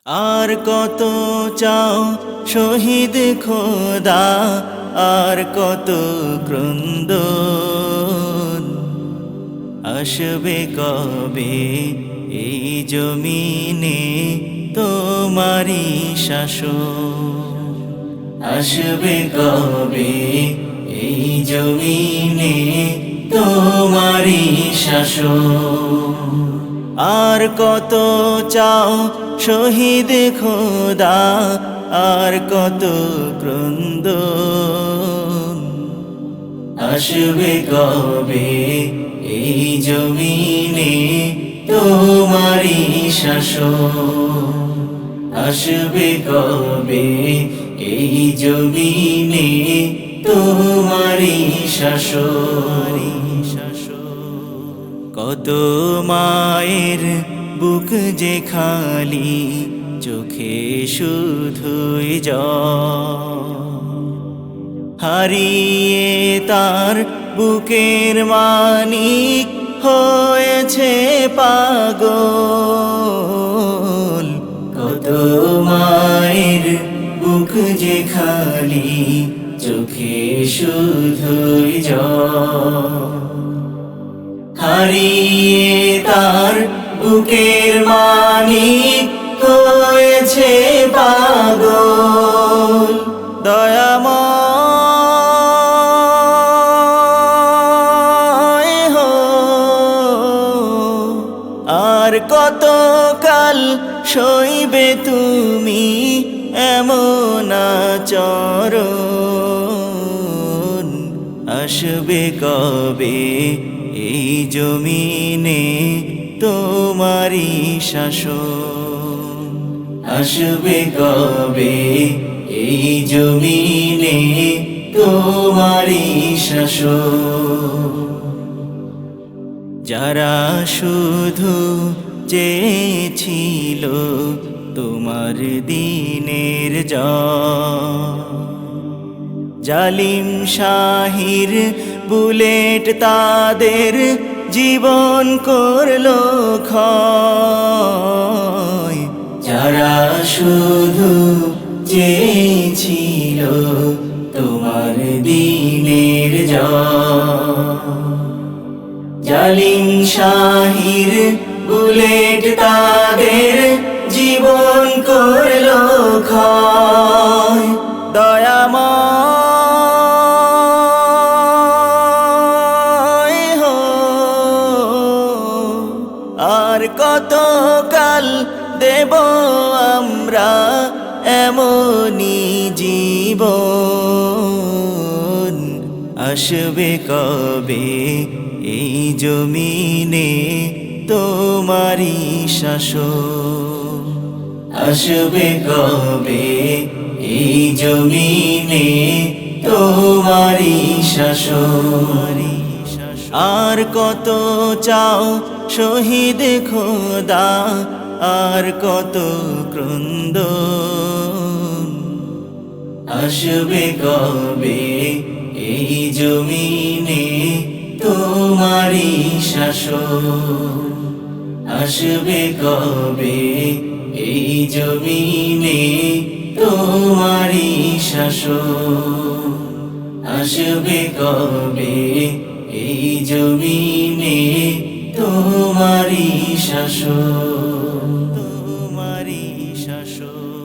আর কত চাও শহীদ খোদা, আর কত ক্রন্দন, আসবে কবে এই জমিনে তোমারি শাসন, আসবে কবে এই জমিনে তোমারি শাসন। আর কত চাও শহীদ খোদা, আর কত ক্রন্দন, আসবে কবে এই জমিনে তোমারি শাসন, আসবে কবে এই জমিনে তোমারি শাসন। কত মায়ের বুক যে খালি, চোখে শুধুই জল, হারিয়ে তার বুকের মানিক হয়েছে পাগল। কত মায়ের বুক যে খালি, চোখে শুধুই জল, হারিয়ে তার বুকের মানিক হয়েছে পাগল। দয়াময় হো, আর কত কাল সইবে তুমি এমন আচরণ, আসবে কবে এই জমিনে তোমারি শাসন, আসবে কবে এই জমিনে তোমারি শাসন। যারা শুধু চেয়েছিল তোমার দিনের জয়, জালিম শাহির বুলেট তাদের জীবন করলো ক্ষয়। যারা শুধু চেয়েছিল তোমার দিনের জয়, জালিম শাহির বুলেট তাদের জীবন করলো ক্ষয়। দয়াময় হো, আর কত কাল দেব আমরা এমনি জীবন, আসবে কবে এই জমিনে তোমারি শাসন, আসবে কবে এই জমিনে তোমারি শাসন। আর কত চাও শহীদ খোদা, আর কত ক্রন্দন, আসবে কবে এই জমিনে তোমারি শাসন, আসবে কবে এই জমিনে তোমারি শাসন, আসবে কবে এই জমিনে তোমারি শাসন, তোমারি শাসন।